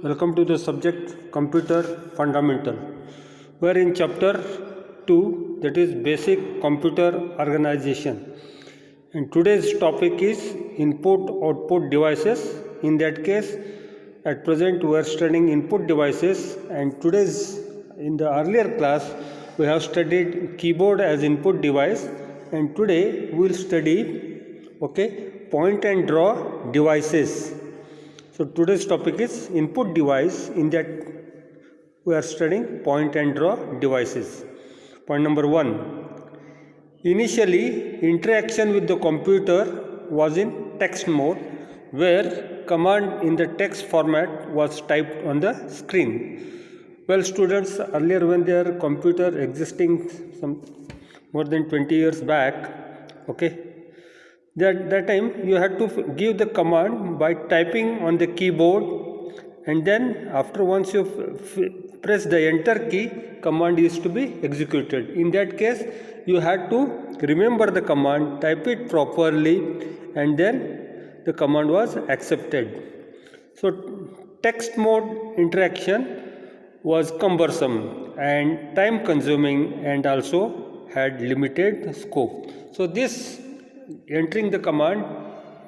Welcome to the subject Computer Fundamental. We are in chapter 2, that is Basic Computer Organization. And today's topic is Input Output Devices. In that case, at present we are studying input devices, and in the earlier class we have studied keyboard as input device, and today we will study point and draw devices. So today's topic is input device. In that we are studying point and draw devices. Point number 1. Initially, interaction with the computer was in text mode, where command in the text format was typed on the screen. Well, students, earlier when their computer existing some more than 20 years back, that time you had to give the command by typing on the keyboard, and then after once you press the enter key, command is to be executed. In that case, you had to remember the command, type it properly, and then the command was accepted. So text mode interaction was cumbersome and time consuming, and also had limited scope. So this entering the command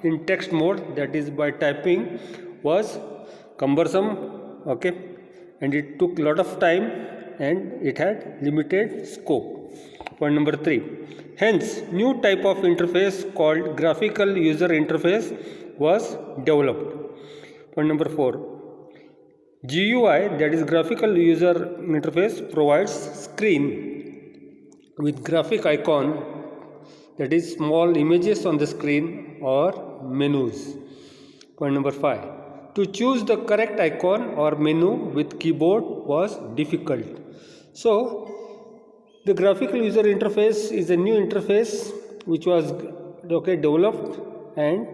in text mode, that is by typing, was cumbersome, and it took a lot of time and it had limited scope. Point number 3. Hence, new type of interface called graphical user interface was developed. Point number 4. GUI, that is graphical user interface, provides screen with graphic icon, that is small images on the screen or menus. Point number 5. To choose the correct icon or menu with keyboard was difficult. So the graphical user interface is a new interface which was developed, and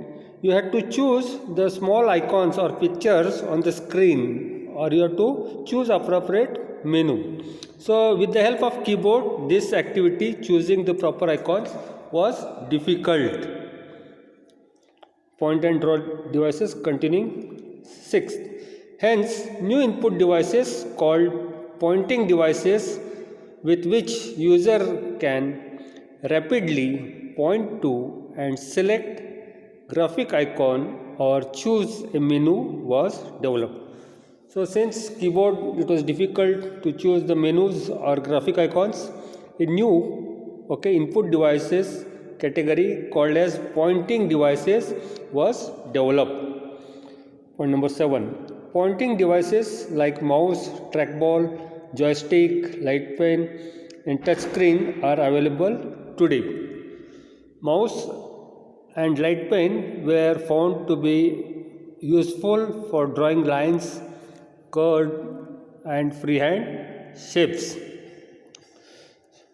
you had to choose the small icons or pictures on the screen, or you have to choose appropriate menu. So with the help of keyboard, this activity, choosing the proper icons, was difficult. Point and draw devices continuing. 6. Hence, new input devices called pointing devices, with which user can rapidly point to and select graphic icon or choose a menu, was developed. So since keyboard it was difficult to choose the menus or graphic icons, a new input devices category called as pointing devices was developed. Point number 7. Pointing devices like mouse, trackball, joystick, light pen, and touch screen are available today. Mouse and light pen were found to be useful for drawing lines, curve, and freehand shapes.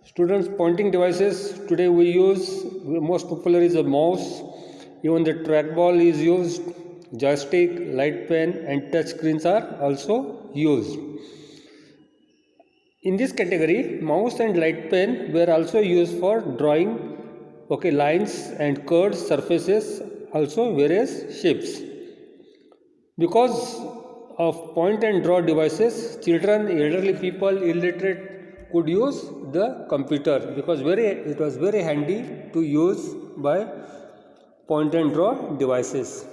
Students, pointing devices today we use, most popular is a mouse, even the trackball is used, joystick, light pen, and touch screens are also used. In this category, mouse and light pen were also used for drawing lines and curved surfaces, also various shapes. Because of point and draw devices, children, elderly people, illiterate could use the computer, because it was very handy to use by point and draw devices.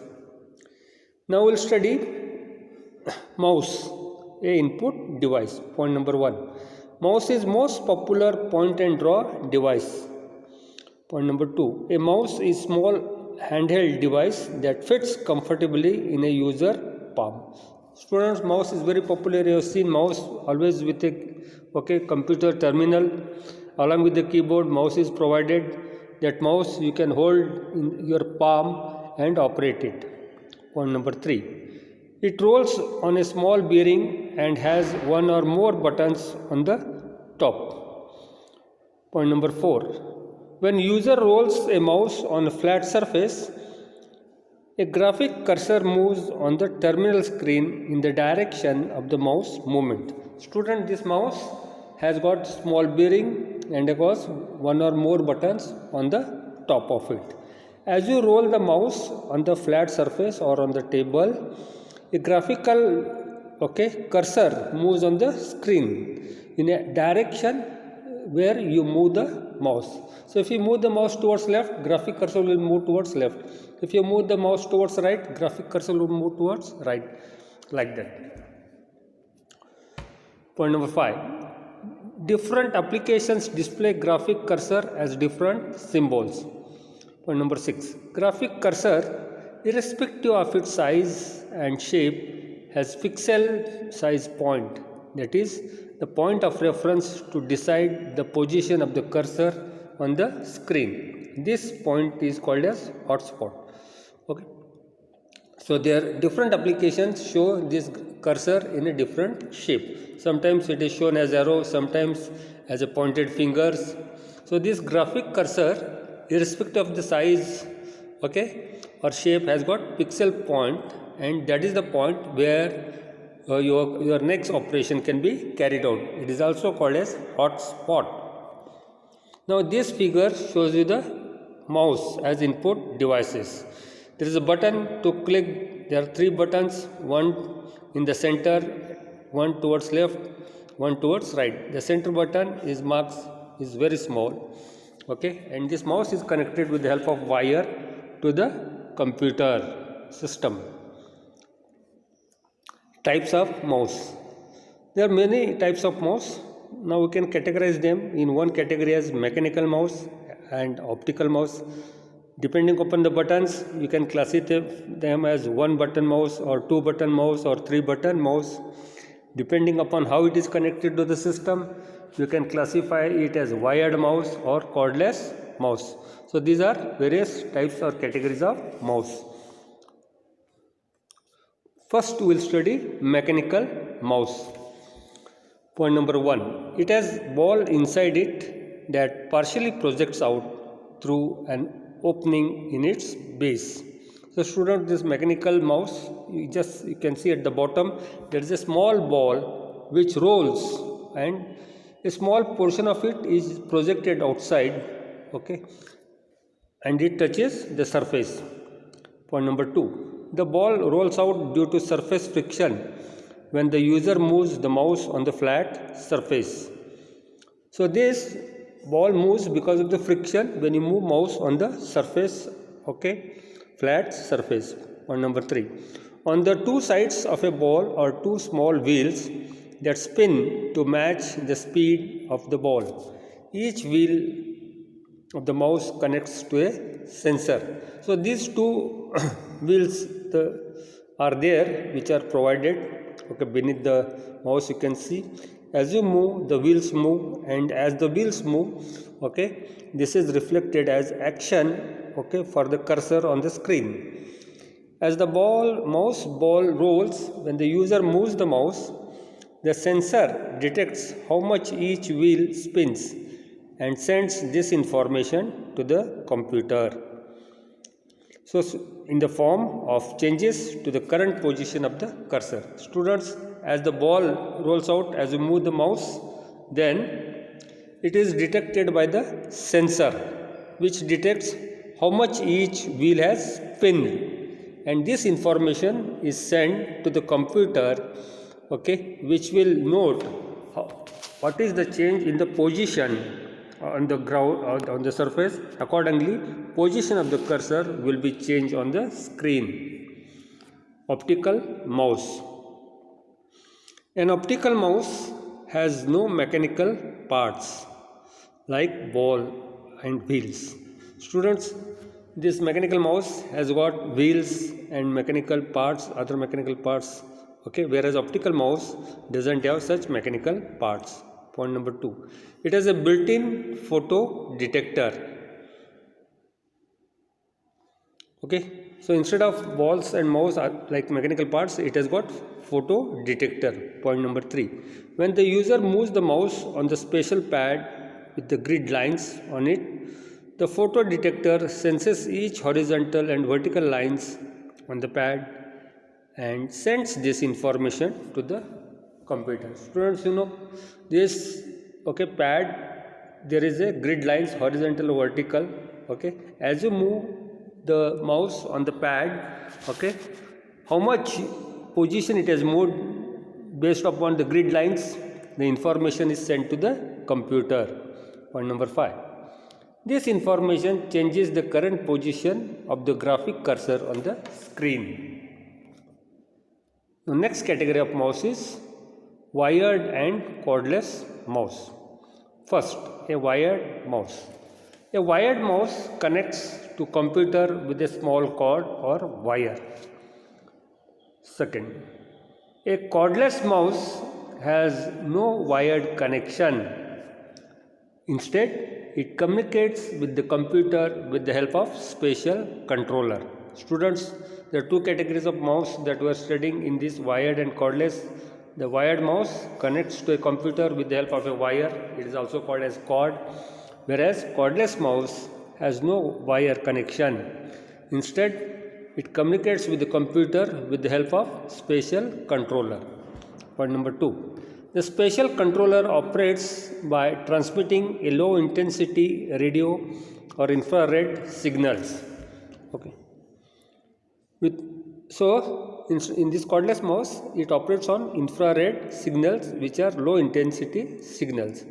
Now we'll study mouse, a input device. Point number 1. Mouse is most popular point and draw device. Point number 2. A mouse is small handheld device that fits comfortably in a user palm. Students, mouse is very popular. You have seen mouse always with a computer terminal. Along with the keyboard, mouse is provided. That mouse you can hold in your palm and operate it. Point number 3. It rolls on a small bearing and has one or more buttons on the top. Point number 4. When user rolls a mouse on a flat surface, a graphic cursor moves on the terminal screen in the direction of the mouse movement. Student, this mouse has got small bearing and it has one or more buttons on the top of it. As you roll the mouse on the flat surface or on the table, A graphical cursor moves on the screen in a direction where you move the mouse. So if you move the mouse towards left, graphic cursor will move towards left. If you move the mouse towards right, graphic cursor will move towards right, like that. Point number 5. Different applications display graphic cursor as different symbols. Point number 6. Graphic cursor, irrespective of its size and shape, has pixel size point, that is the point of reference to decide the position of the cursor on the screen. This point is called as hotspot. Okay. So there different applications show this cursor in a different shape. Sometimes it is shown as arrow, sometimes as a pointed fingers. So this graphic cursor, irrespective of the size, or shape, has got pixel point, and that is the point where your next operation can be carried out. It is also called as hotspot. Now this figure shows you the mouse as input devices. There is a button to click. There are 3 buttons, one in the center, one towards left, one towards right. The center button is very small, and this mouse is connected with the help of wire to the computer system. Types of mouse. There are many types of mouse. Now we can categorize them in one category as mechanical mouse and optical mouse. Depending upon the buttons, you can classify them as 1-button mouse or 2-button mouse or 3-button mouse. Depending upon how it is connected to the system, you can classify it as wired mouse or cordless mouse. So these are various types or categories of mouse. First we will study mechanical mouse. Point number 1. It has ball inside it that partially projects out through an opening in its base. So student, this mechanical mouse, you can see at the bottom there is a small ball which rolls, and a small portion of it is projected outside, and it touches the surface. Point number 2. The ball rolls out due to surface friction when the user moves the mouse on the flat surface. So this ball moves because of the friction when you move mouse on the surface, flat surface. Point number 3. On the 2 sides of a ball are 2 small wheels that spin to match the speed of the ball. Each wheel of the mouse connects to a sensor. So these 2 wheels are there, which are provided beneath the mouse. You can see as you move, the wheels move, and as the wheels move, this is reflected as action for the cursor on the screen. As the mouse ball rolls, when the user moves the mouse, the sensor detects how much each wheel spins and sends this information to the computer. So in the form of changes to the current position of the cursor. Students, as the ball rolls out, as you move the mouse, then it is detected by the sensor, which detects how much each wheel has spinned, and this information is sent to the computer, which will note what is the change in the position on the ground, on the surface. Accordingly, position of the cursor will be changed on the screen. Optical mouse. An optical mouse has no mechanical parts like ball and wheels. Students, this mechanical mouse has got wheels and mechanical parts, other mechanical parts, whereas optical mouse doesn't have such mechanical parts. Point number 2. It has a built-in photo detector. So instead of balls and mouse like mechanical parts, it has got photo detector. Point number 3. When the user moves the mouse on the special pad with the grid lines on it, the photo detector senses each horizontal and vertical lines on the pad and sends this information to the computer. Students, this pad, there is a grid lines, horizontal or vertical. As you move the mouse on the pad, how much position it has moved based upon the grid lines, the information is sent to the computer. Point number 5. This information changes the current position of the graphic cursor on the screen. The next category of mouse is wired and cordless mouse. First, a wired mouse. A wired mouse connects to computer with a small cord or wire. Second, a cordless mouse has no wired connection. Instead, it communicates with the computer with the help of special controller. Students, there are two categories of mouse that we are studying in this wired and cordless. The wired mouse connects to a computer with the help of a wire. It is also called as cord. Whereas cordless mouse has no wire connection. Instead, it communicates with the computer with the help of special controller. Point number 2. The special controller operates by transmitting a low intensity radio or infrared signals. Okay. In this cordless mouse, it operates on infrared signals, which are low intensity signals.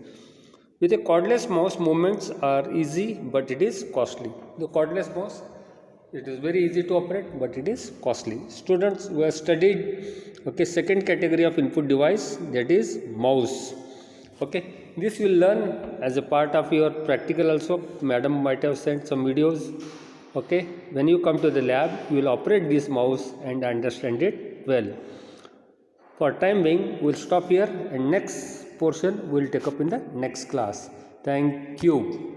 With a cordless mouse, movements are easy, but it is costly. The cordless mouse, it is very easy to operate, but it is costly. Students who have studied, second category of input device, that is mouse. This will learn as a part of your practical also. Madam might have sent some videos. When you come to the lab, you will operate this mouse and understand it well. For time being, we will stop here, and next portion we will take up in the next class. Thank you.